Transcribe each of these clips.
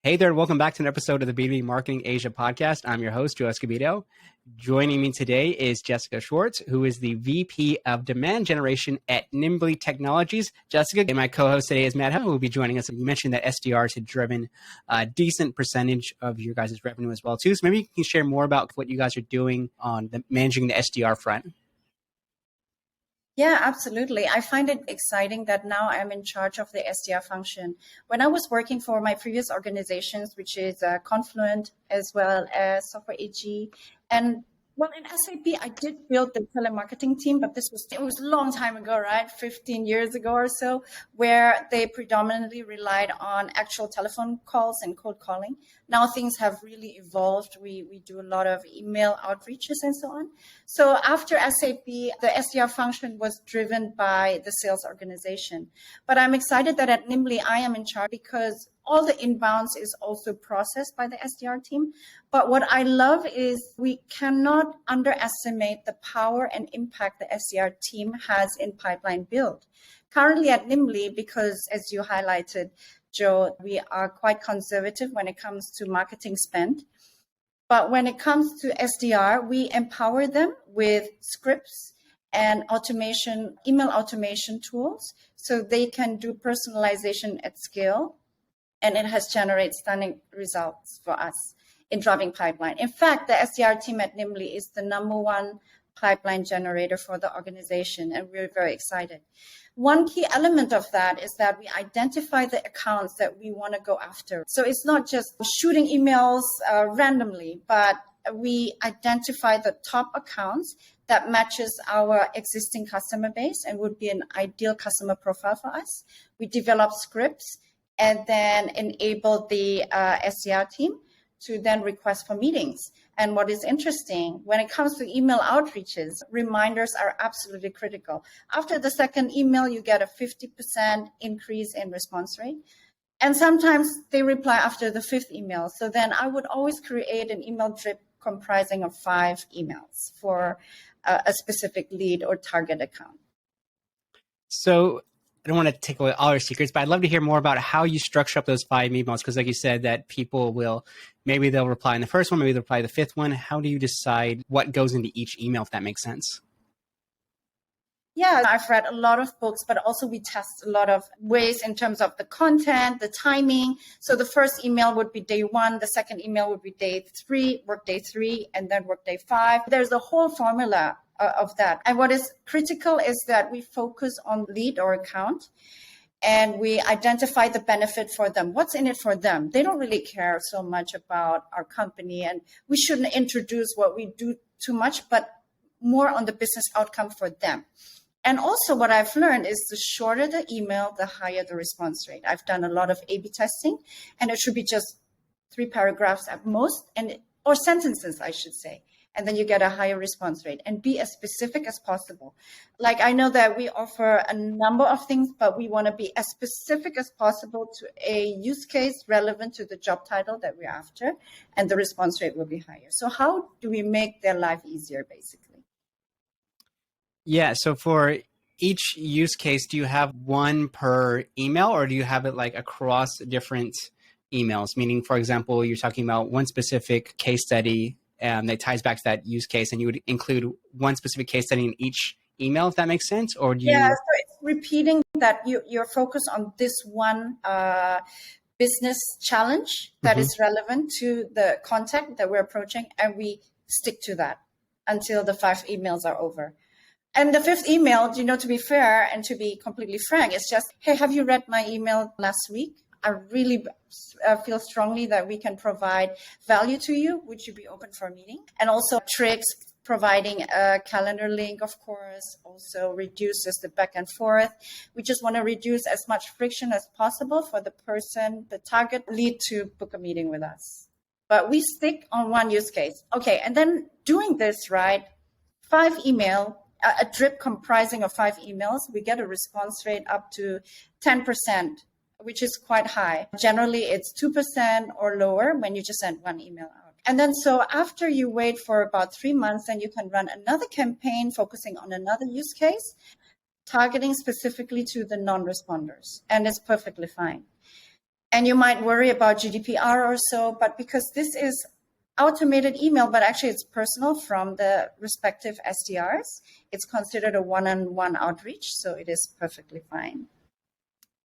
Hey there, welcome back to an episode of the B2B Marketing Asia podcast. I'm your host, Joe Escobedo. Joining me today is Jessica Schwarze, who is the VP of Demand Generation at Nimbly Technologies. Jessica, and my co-host today is Medha, who will be joining us. You mentioned that SDRs had driven a decent percentage of your guys' revenue as well, too. So maybe you can share more about what you guys are doing on managing the SDR front. Yeah, absolutely. I find it exciting that now I'm in charge of the SDR function. When I was working for my previous organizations, which is Confluent as well as Software AG, and well, in SAP, I did build the telemarketing team, but it was a long time ago, right? 15 years ago or so, where they predominantly relied on actual telephone calls and cold calling. Now things have really evolved. We do a lot of email outreaches and so on. So after SAP, the SDR function was driven by the sales organization. But I'm excited that at Nimbly, I am in charge because all the inbounds is also processed by the SDR team. But what I love is we cannot underestimate the power and impact the SDR team has in pipeline build. Currently at Nimbly, because as you highlighted, Joe, we are quite conservative when it comes to marketing spend. But when it comes to SDR, we empower them with scripts and automation, email automation tools, so they can do personalization at scale. And it has generated stunning results for us in driving pipeline. In fact, the SDR team at Nimbly is the number one pipeline generator for the organization, and we're very excited. One key element of that is that we identify the accounts that we want to go after. So it's not just shooting emails randomly, but we identify the top accounts that matches our existing customer base and would be an ideal customer profile for us. We develop scripts and then enable the SDR team to then request for meetings. And what is interesting, when it comes to email outreaches, reminders are absolutely critical. After the second email, you get a 50% increase in response rate. And sometimes they reply after the fifth email. So then I would always create an email drip comprising of 5 emails for a specific lead or target account. So I don't want to take away all our secrets, but I'd love to hear more about how you structure up those 5 emails. Because like you said, that people will, maybe they'll reply in the first one, maybe they'll reply the 5th one. How do you decide what goes into each email, if that makes sense? Yeah, I've read a lot of books, but also we test a lot of ways in terms of the content, the timing. So the first email would be day 1. The second email would be day 3, workday 3, and then workday 5. There's a whole formula of that. And what is critical is that we focus on lead or account and we identify the benefit for them. What's in it for them? They don't really care so much about our company, and we shouldn't introduce what we do too much, but more on the business outcome for them. And also what I've learned is the shorter the email, the higher the response rate. I've done a lot of A/B testing, and it should be just 3 paragraphs at most, or sentences, I should say. And then you get a higher response rate, and be as specific as possible. Like, I know that we offer a number of things, but we want to be as specific as possible to a use case relevant to the job title that we're after, and the response rate will be higher. So how do we make their life easier, basically? Yeah. So for each use case, do you have one per email, or do you have it like across different emails? Meaning, for example, you're talking about one specific case study that ties back to that use case, and you would include one specific case study in each email, if that makes sense? Or do you? Yeah, so it's repeating that you're focused on this one business challenge that is relevant to the contact that we're approaching, and we stick to that until the 5 emails are over. And the 5th email, to be fair and to be completely frank, it's just, hey, have you read my email last week? I really feel strongly that we can provide value to you. Would you be open for a meeting? And also tricks, providing a calendar link, of course, also reduces the back and forth. We just want to reduce as much friction as possible for the person, the target lead, to book a meeting with us. But we stick on one use case. Okay, and then doing this, right, 5 email, a drip comprising of 5 emails, we get a response rate up to 10%. Which is quite high. Generally, it's 2% or lower when you just send one email out. And then so after you wait for about 3 months, then you can run another campaign focusing on another use case, targeting specifically to the non-responders. And it's perfectly fine. And you might worry about GDPR or so, but because this is automated email, but actually it's personal from the respective SDRs, it's considered a one-on-one outreach, so it is perfectly fine.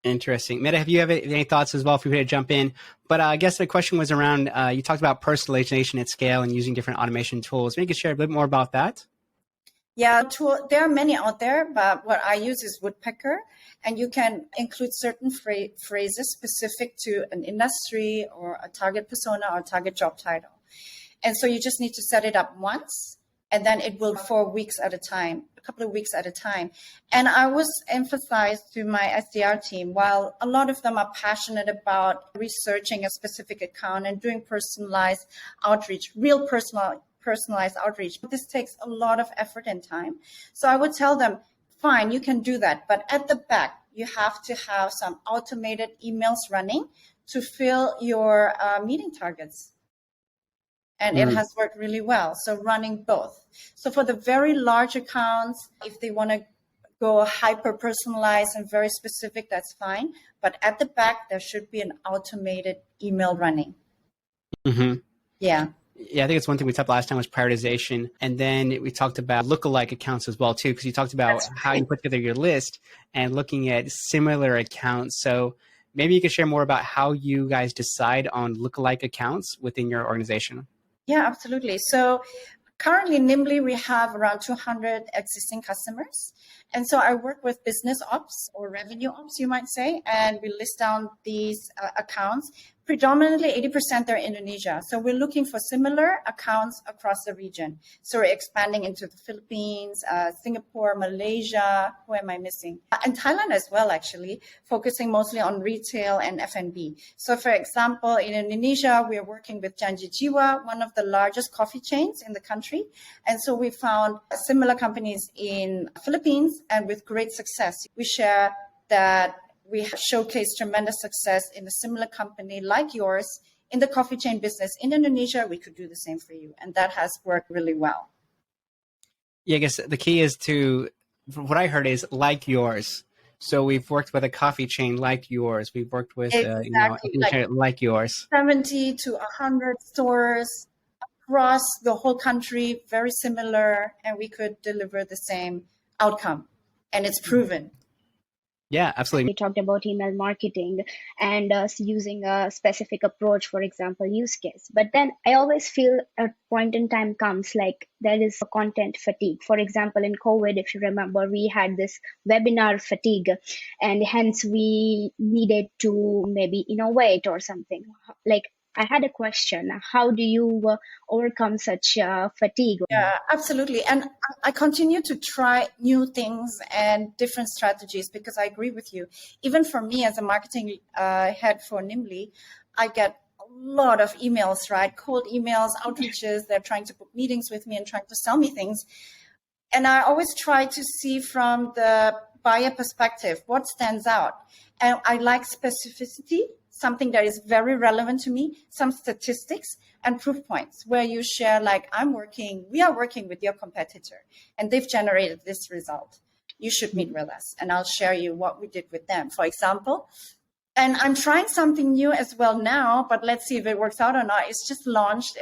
Interesting. Medha, have you have any thoughts as well? If we could jump in, but I guess the question was around, you talked about personalization at scale and using different automation tools. Maybe you could share a bit more about that. Yeah, there are many out there, but what I use is Woodpecker, and you can include certain phrases specific to an industry or a target persona or target job title. And so you just need to set it up once, and then it will 4 weeks at a time, a couple of weeks at a time. And I was emphasized to my SDR team, while a lot of them are passionate about researching a specific account and doing personalized outreach, real personalized outreach. This takes a lot of effort and time. So I would tell them, fine, you can do that. But at the back, you have to have some automated emails running to fill your meeting targets. And it has worked really well. So running both. So for the very large accounts, if they want to go hyper personalized and very specific, that's fine. But at the back, there should be an automated email running. Mm-hmm. Yeah. Yeah, I think it's one thing we talked last time was prioritization. And then we talked about lookalike accounts as well, too, because you talked about how you put together your list and looking at similar accounts. So maybe you could share more about how you guys decide on lookalike accounts within your organization. Yeah, absolutely. So currently, in Nimbly, we have around 200 existing customers. And so I work with business ops or revenue ops, you might say, and we list down these accounts. Predominantly 80% they're Indonesia. So we're looking for similar accounts across the region. So we're expanding into the Philippines, Singapore, Malaysia. Who am I missing? And Thailand as well, actually, focusing mostly on retail and F&B. So for example, in Indonesia, we are working with Janji Jiwa, one of the largest coffee chains in the country. And so we found similar companies in Philippines and with great success. We share that we showcase tremendous success in a similar company like yours in the coffee chain business in Indonesia. We could do the same for you. And that has worked really well. Yeah, I guess the key is to, what I heard is like yours. So we've worked with a coffee chain like yours. We've worked with, like yours. 70 to 100 stores across the whole country, very similar, and we could deliver the same outcome. And it's proven. Yeah, absolutely. We talked about email marketing and using a specific approach, for example, use case. But then I always feel a point in time comes like there is a content fatigue. For example, in COVID, if you remember, we had this webinar fatigue, and hence we needed to maybe innovate or something. Like, I had a question. How do you overcome such fatigue? Yeah, absolutely. And I continue to try new things and different strategies because I agree with you. Even for me as a marketing head for Nimbly, I get a lot of emails, right? Cold emails, outreaches. They're trying to book meetings with me and trying to sell me things. And I always try to see from the buyer perspective what stands out. And I like specificity, something that is very relevant to me, some statistics and proof points where you share like, we are working with your competitor and they've generated this result. You should meet with us and I'll share you what we did with them, for example. And I'm trying something new as well now, but let's see if it works out or not. It's just launched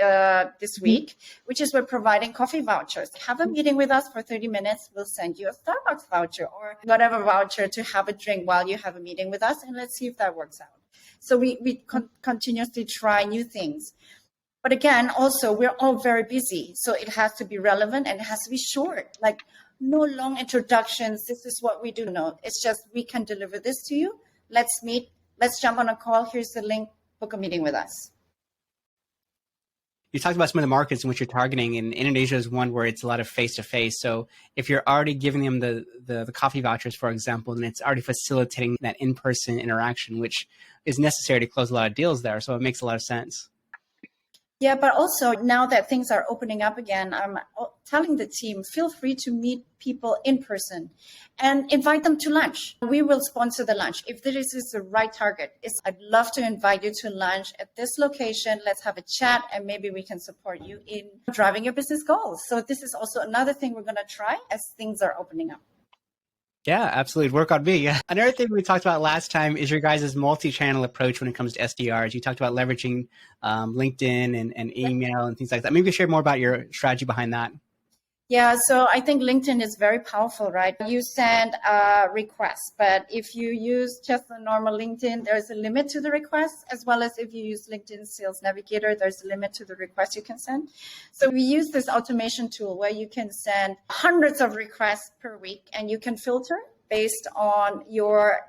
this week, which is we're providing coffee vouchers. Have a meeting with us for 30 minutes. We'll send you a Starbucks voucher or whatever voucher to have a drink while you have a meeting with us. And let's see if that works out. So we continuously try new things. But again, also, we're all very busy. So it has to be relevant and it has to be short. Like no long introductions. This is what we do. No, it's just we can deliver this to you. Let's meet. Let's jump on a call. Here's the link. Book a meeting with us. You talked about some of the markets in which you're targeting, and Indonesia is one where it's a lot of face-to-face. So if you're already giving them the coffee vouchers, for example, then it's already facilitating that in-person interaction, which is necessary to close a lot of deals there. So it makes a lot of sense. Yeah, but also now that things are opening up again, I'm telling the team, feel free to meet people in person and invite them to lunch. We will sponsor the lunch. If this is the right target, I'd love to invite you to lunch at this location. Let's have a chat and maybe we can support you in driving your business goals. So this is also another thing we're going to try as things are opening up. Yeah, absolutely. Work on me. Yeah. Another thing we talked about last time is your guys' multi-channel approach when it comes to SDRs. You talked about leveraging LinkedIn and email and things like that. Maybe you could share more about your strategy behind that. Yeah, so I think LinkedIn is very powerful, right? You send a request, but if you use just a normal LinkedIn, there's a limit to the request, as well as if you use LinkedIn Sales Navigator, there's a limit to the request you can send. So we use this automation tool where you can send hundreds of requests per week, and you can filter based on your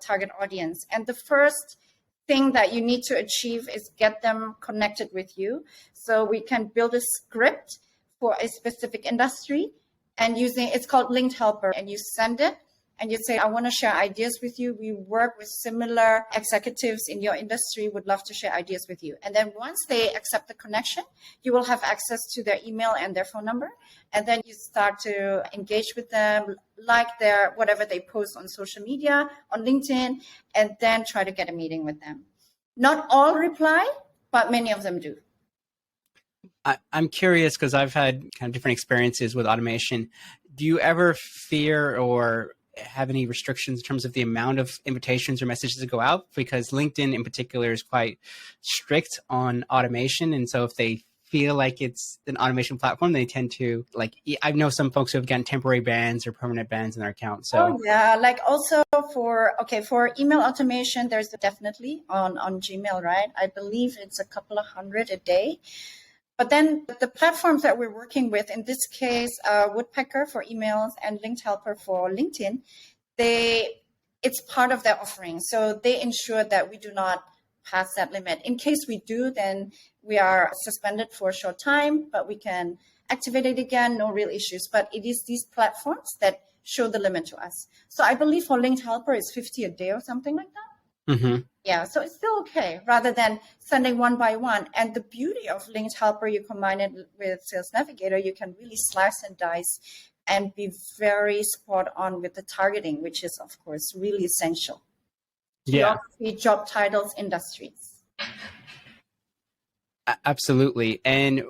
target audience. And the first thing that you need to achieve is get them connected with you. So we can build a script for a specific industry, and using, it's called Linked Helper, and you send it and you say, I want to share ideas with you. We work with similar executives in your industry, would love to share ideas with you. And then once they accept the connection, you will have access to their email and their phone number. And then you start to engage with them, like their whatever they post on social media, on LinkedIn, and then try to get a meeting with them. Not all reply, but many of them do. I'm curious because I've had kind of different experiences with automation. Do you ever fear or have any restrictions in terms of the amount of invitations or messages that go out? Because LinkedIn in particular is quite strict on automation. And so if they feel like it's an automation platform, they tend to, like, I know some folks who have gotten temporary bans or permanent bans in their account. So oh yeah, like also for email automation, there's definitely on Gmail, right? I believe it's a couple of hundred a day. But then the platforms that we're working with, in this case, Woodpecker for emails and Linked Helper for LinkedIn, it's part of their offering. So they ensure that we do not pass that limit. In case we do, then we are suspended for a short time, but we can activate it again, no real issues. But it is these platforms that show the limit to us. So I believe for Linked Helper, it's 50 a day or something like that. Mm-hmm. Yeah, so it's still okay rather than sending one by one. And the beauty of Linked Helper, you combine it with Sales Navigator, you can really slice and dice and be very spot on with the targeting, which is, of course, really essential. Yeah, geography, job titles, industries. absolutely. And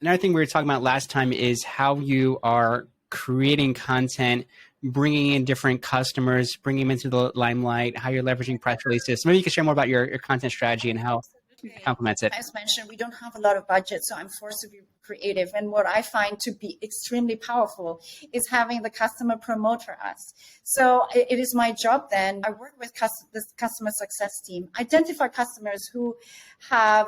another thing we were talking about last time is how you are creating content, bringing in different customers, bringing them into the limelight, how you're leveraging press releases. So maybe you can share more about your content strategy and how it complements it. As mentioned, we don't have a lot of budget, so I'm forced to be creative. And what I find to be extremely powerful is having the customer promote for us. So it is my job then. I work with the customer success team, identify customers who have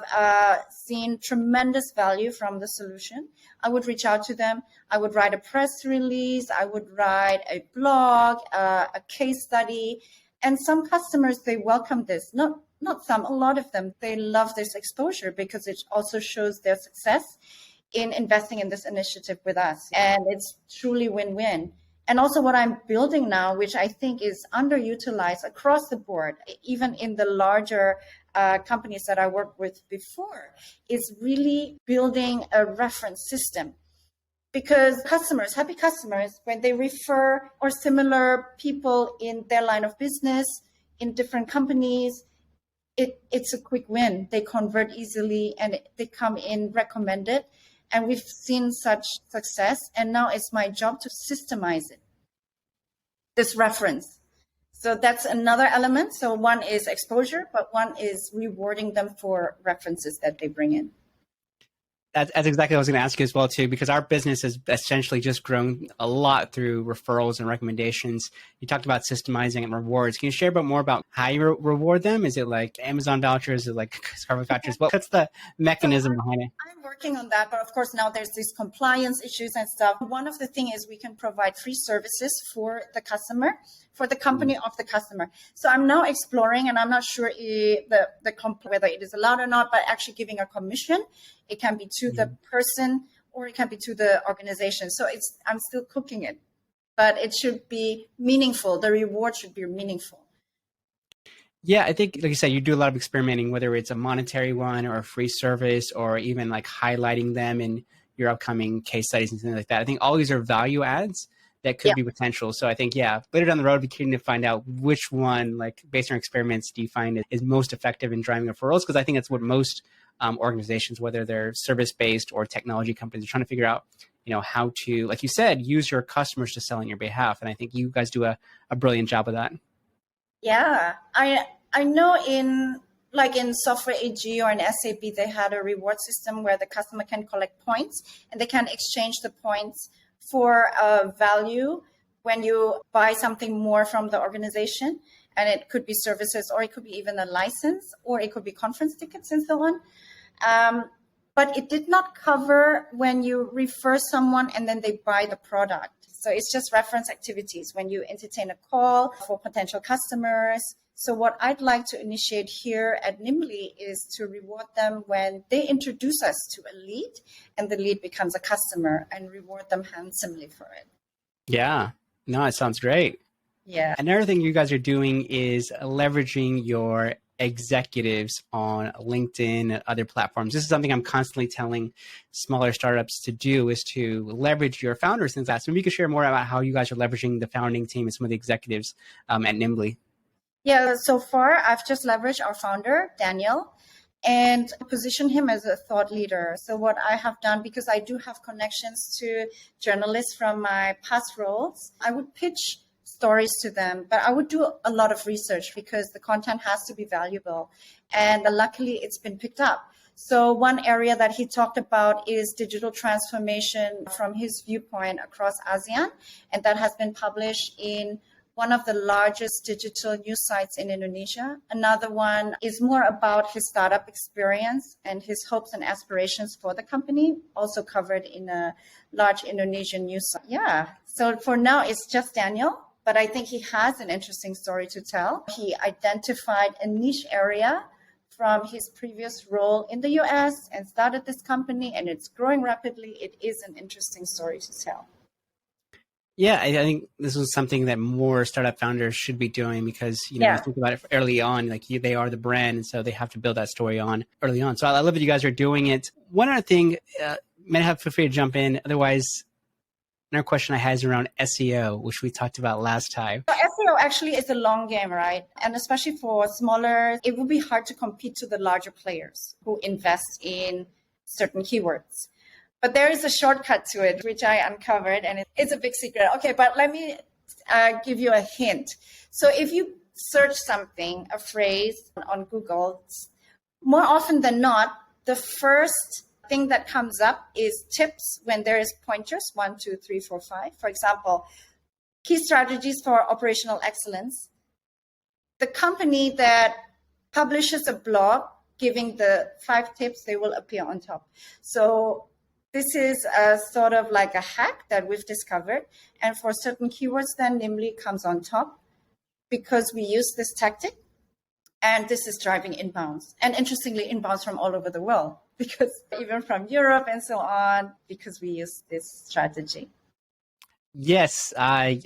seen tremendous value from the solution. I would reach out to them. I would write a press release. I would write a blog, a case study. And some customers, they welcome this. Not some, a lot of them, they love this exposure because it also shows their success in investing in this initiative with us. And it's truly win-win. And also what I'm building now, which I think is underutilized across the board, even in the larger companies that I worked with before, is really building a reference system. Because happy customers, when they refer or similar people in their line of business, in different companies, it's a quick win. They convert easily and they come in recommended. And we've seen such success. And now it's my job to systemize it, this reference. So that's another element. So one is exposure, but one is rewarding them for references that they bring in. That's exactly what I was going to ask you as well, too, because our business has essentially just grown a lot through referrals and recommendations. You talked about systemizing and rewards. Can you share more about how you reward them? Is it like Amazon vouchers? Is it like Starbucks vouchers? What's the mechanism behind it? I'm working on that, but of course now there's these compliance issues and stuff. One of the things is we can provide free services for the customer, for the company of the customer. So I'm now exploring, and I'm not sure whether it is allowed or not, but actually giving a commission. It can be to the person or it can be to the organization. So I'm still cooking it, but it should be meaningful. The reward should be meaningful. Yeah, I think, like you said, you do a lot of experimenting, whether it's a monetary one or a free service or even like highlighting them in your upcoming case studies and things like that. I think all these are value adds that could be potential. So I think, later down the road, we can find out which one, like based on experiments, do you find is most effective in driving referrals? Because I think that's what most organizations, whether they're service-based or technology companies, are trying to figure out, how to, like you said, use your customers to sell on your behalf. And I think you guys do a brilliant job of that. Yeah, I know in Software AG or in SAP, they had a reward system where the customer can collect points and they can exchange the points for a value when you buy something more from the organization. And it could be services, or it could be even a license, or it could be conference tickets and so on. But it did not cover when you refer someone and then they buy the product. So it's just reference activities when you entertain a call for potential customers. So what I'd like to initiate here at Nimbly is to reward them when they introduce us to a lead and the lead becomes a customer, and reward them handsomely for it. Yeah, no, it sounds great. Yeah. Another thing you guys are doing is leveraging your executives on LinkedIn and other platforms. This is something I'm constantly telling smaller startups to do, is to leverage your founders in that. So maybe you could share more about how you guys are leveraging the founding team and some of the executives at Nimbly. Yeah, so far I've just leveraged our founder, Daniel, and position him as a thought leader. So what I have done, because I do have connections to journalists from my past roles, I would pitch stories to them, but I would do a lot of research because the content has to be valuable. And luckily it's been picked up. So one area that he talked about is digital transformation from his viewpoint across ASEAN. And that has been published in one of the largest digital news sites in Indonesia. Another one is more about his startup experience and his hopes and aspirations for the company, also covered in a large Indonesian news site. Yeah, so for now it's just Daniel, but I think he has an interesting story to tell. He identified a niche area from his previous role in the US and started this company, and it's growing rapidly. It is an interesting story to tell. Yeah, I think this was something that more startup founders should be doing, because, you think about it early on, like they are the brand, and so they have to build that story on early on. So I love that you guys are doing it. One other thing, Medha, feel free to jump in. Otherwise, another question I had is around SEO, which we talked about last time. So SEO actually is a long game, right? And especially for smaller, it would be hard to compete to the larger players who invest in certain keywords. But there is a shortcut to it, which I uncovered, and it's a big secret. Okay, but let me give you a hint. So if you search something, a phrase on Google, more often than not, the first thing that comes up is tips when there is pointers, 1, 2, 3, 4, 5. For example, key strategies for operational excellence. The company that publishes a blog giving the 5 tips, they will appear on top. So this is a sort of like a hack that we've discovered. And for certain keywords, then Nimbly comes on top because we use this tactic. And this is driving inbounds. And interestingly, inbounds from all over the world, because even from Europe and so on, because we use this strategy. Yes, I'll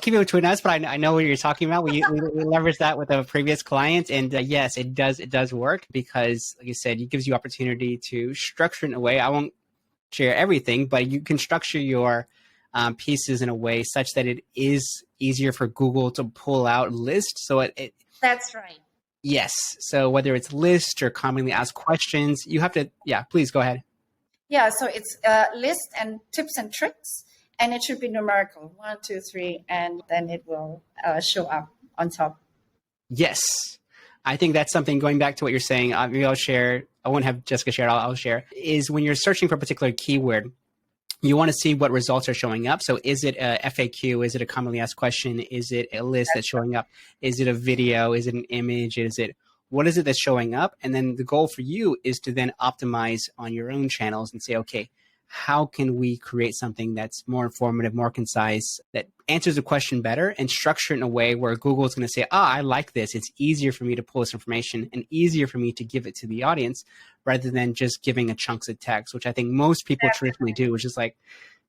keep it between us, but I know what you're talking about. We leveraged that with a previous client, and yes, it does work, because, like you said, it gives you opportunity to structure it in a way. I won't share everything, but you can structure your pieces in a way such that it is easier for Google to pull out lists. So That's right. Yes. So whether it's list or commonly asked questions, you have to, please go ahead. Yeah, so it's list and tips and tricks, and it should be numerical, 1, 2, 3, and then it will show up on top. Yes. I think that's something, going back to what you're saying, maybe I'll share, I won't have Jessica share, I'll share, is when you're searching for a particular keyword, you want to see what results are showing up. So is it a FAQ? Is it a commonly asked question? Is it a list that's showing up? Is it a video? Is it an image? What is it that's showing up? And then the goal for you is to then optimize on your own channels and say, okay, how can we create something that's more informative, more concise, that answers the question better, and structure it in a way where Google is going to say, I like this. It's easier for me to pull this information and easier for me to give it to the audience, rather than just giving a chunks of text, which I think most people traditionally do, which is like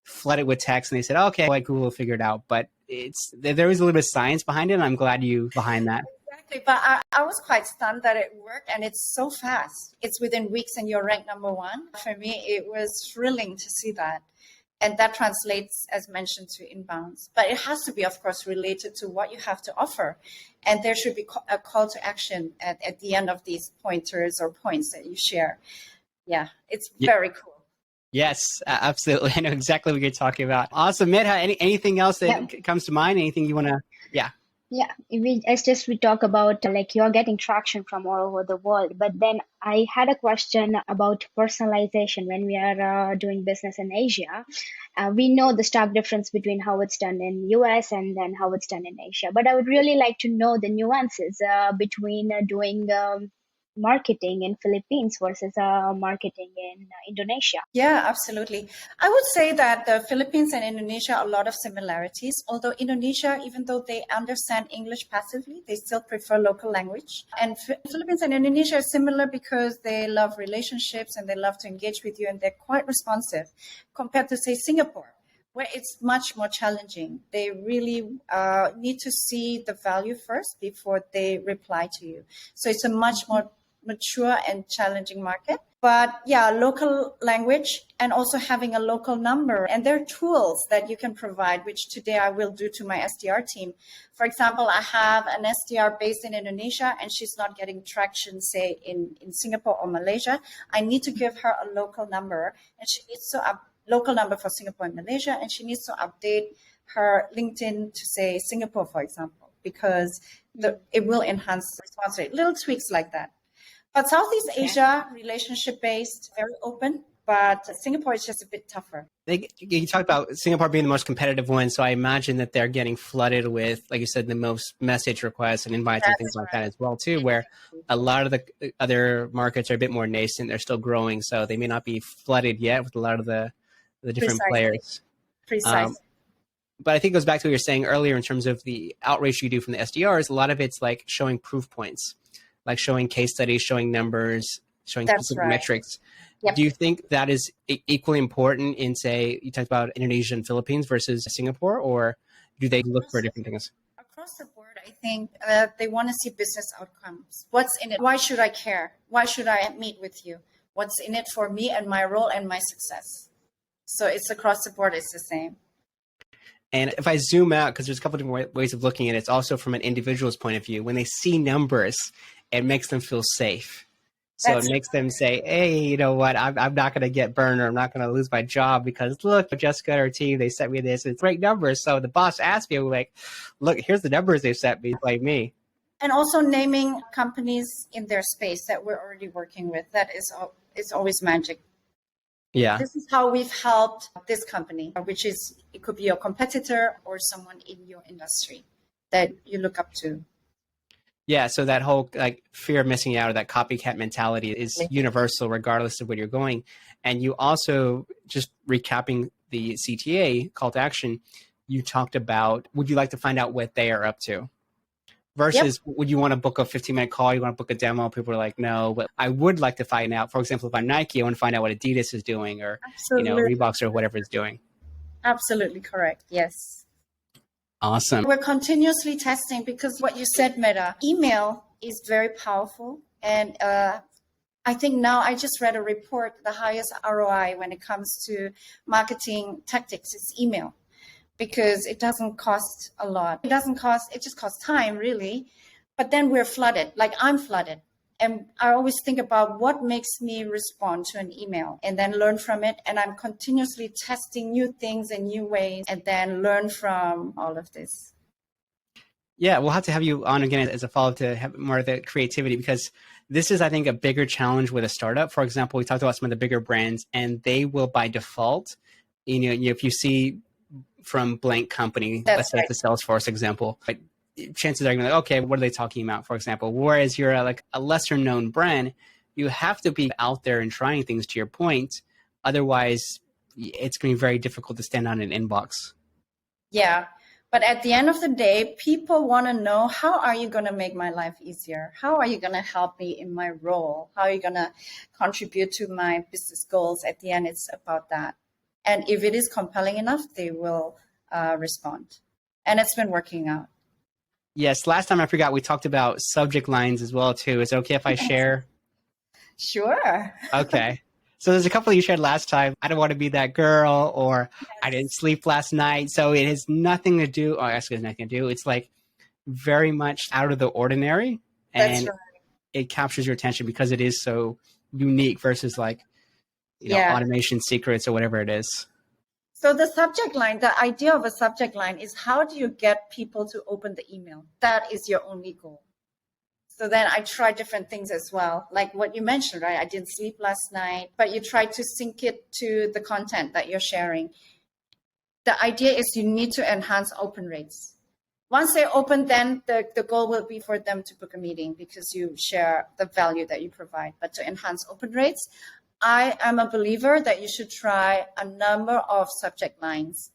flood it with text. And they said, okay, like Google will figure it out. But there is a little bit of science behind it. And I'm glad you behind that. Exactly. But I was quite stunned that it worked, and it's so fast. It's within weeks and you're ranked number 1. For me, it was thrilling to see that. And that translates, as mentioned, to inbounds. But it has to be, of course, related to what you have to offer. And there should be a call to action at the end of these pointers or points that you share. Yeah, it's very cool. Yes, absolutely. I know exactly what you're talking about. Awesome. Medha, anything else that comes to mind? Anything you want to, Yeah, we talk about like you're getting traction from all over the world, but then I had a question about personalization when we are doing business in Asia. We know the stark difference between how it's done in US and then how it's done in Asia, but I would really like to know the nuances between doing marketing in Philippines versus marketing in Indonesia. Yeah, absolutely. I would say that the Philippines and Indonesia are a lot of similarities, although Indonesia, even though they understand English passively, they still prefer local language. And Philippines and Indonesia are similar because they love relationships and they love to engage with you and they're quite responsive compared to, say, Singapore, where it's much more challenging. They really need to see the value first before they reply to you. So it's a much more mature and challenging market. But yeah, local language and also having a local number. And there are tools that you can provide, which today I will do to my SDR team. For example, I have an SDR based in Indonesia and she's not getting traction, say, in Singapore or Malaysia. I need to give her a local number and she needs to local number for Singapore and Malaysia, and she needs to update her LinkedIn to say Singapore, for example, because it will enhance the response rate. Little tweaks like that. But Southeast Asia, relationship-based, very open, but Singapore is just a bit tougher. you talked about Singapore being the most competitive one, so I imagine that they're getting flooded with, like you said, the most message requests and invites and things like that as well, too, where a lot of the other markets are a bit more nascent. They're still growing, so they may not be flooded yet with a lot of the different players. Precisely. But I think it goes back to what you were saying earlier in terms of the outreach you do from the SDRs. A lot of it's like showing proof points, like showing case studies, showing numbers, showing specific metrics. Yep. Do you think that is equally important in, say, you talked about Indonesia and Philippines versus Singapore, or do they look for different things? Across the board, I think they want to see business outcomes. What's in it? Why should I care? Why should I meet with you? What's in it for me and my role and my success? So it's across the board, it's the same. And if I zoom out, because there's a couple different ways of looking at it, it's also from an individual's point of view. When they see numbers, it makes them feel safe. So it makes them say, hey, you know what, I'm not going to get burned or I'm not going to lose my job because look, Jessica and her team, they sent me this. It's great numbers. So the boss asked me, like, look, here's the numbers they sent me, like me. And also naming companies in their space that we're already working with. That is it's always magic. Yeah. This is how we've helped this company, which is, it could be your competitor or someone in your industry that you look up to. Yeah, so that whole like fear of missing out or that copycat mentality is universal regardless of where you're going. And you also, just recapping the CTA call to action, you talked about, would you like to find out what they are up to? Versus, would you want to book a 15-minute call? You want to book a demo? People are like, no, but I would like to find out. For example, if I'm Nike, I want to find out what Adidas is doing or, Reeboks or whatever it's doing. Absolutely correct. Yes. Awesome. We're continuously testing because what you said, Medha, email is very powerful. And I think now I just read a report, the highest ROI when it comes to marketing tactics is email. Because it doesn't cost a lot. It just costs time, really. But then we're flooded, like I'm flooded. And I always think about what makes me respond to an email and then learn from it. And I'm continuously testing new things and new ways and then learn from all of this. Yeah, we'll have to have you on again as a follow-up to have more of the creativity, because this is, I think, a bigger challenge with a startup. For example, we talked about some of the bigger brands and they will by default, if you see from blank company, let's say the Salesforce example, but chances are you're like, okay, what are they talking about, for example? Whereas you're like a lesser known brand, you have to be out there and trying things, to your point. Otherwise, it's going to be very difficult to stand on an inbox. Yeah. But at the end of the day, people want to know, how are you going to make my life easier? How are you going to help me in my role? How are you going to contribute to my business goals? At the end, it's about that. And if it is compelling enough, they will respond. And it's been working out. Yes. Last time I forgot, we talked about subject lines as well, too. Is it okay if I share? Sure. Okay. So there's a couple you shared last time. I don't want to be that girl, or I didn't sleep last night. So it has nothing to do, or actually it has nothing to do. It's like very much out of the ordinary. That's And right. it captures your attention because it is so unique versus like, Yeah. automation secrets or whatever it is. So the subject line, the idea of a subject line is how do you get people to open the email? That is your only goal. So then I try different things as well, like what you mentioned, right? I didn't sleep last night, but you try to sync it to the content that you're sharing. The idea is you need to enhance open rates. Once they open, then the goal will be for them to book a meeting because you share the value that you provide. But to enhance open rates, I am a believer that you should try a number of subject lines.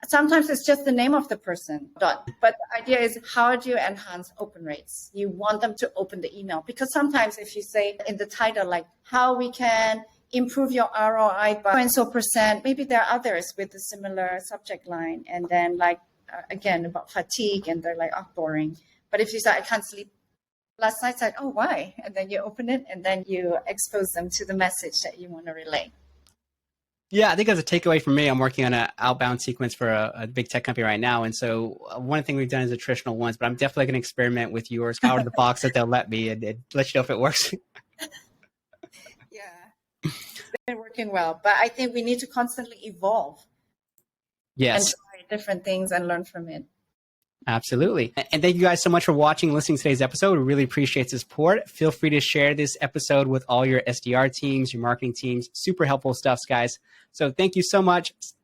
Sometimes it's just the name of the person, but the idea is how do you enhance open rates? You want them to open the email because sometimes if you say in the title, like how we can improve your ROI by so and so percent, maybe there are others with a similar subject line. And then like, again, about fatigue and they're like, oh, boring. But if you say, I can't sleep last night, said, oh, why? And then you open it and then you expose them to the message that you want to relay. Yeah, I think as a takeaway from me, I'm working on an outbound sequence for a big tech company right now. And so one thing we've done is the traditional ones, but I'm definitely going to experiment with yours out of the box that they'll let me and let you know if it works. Yeah, it's been working well, but I think we need to constantly evolve. Yes. And try different things and learn from it. Absolutely. And thank you guys so much for watching and listening to today's episode. We really appreciate the support. Feel free to share this episode with all your SDR teams, your marketing teams. Super helpful stuff, guys. So thank you so much.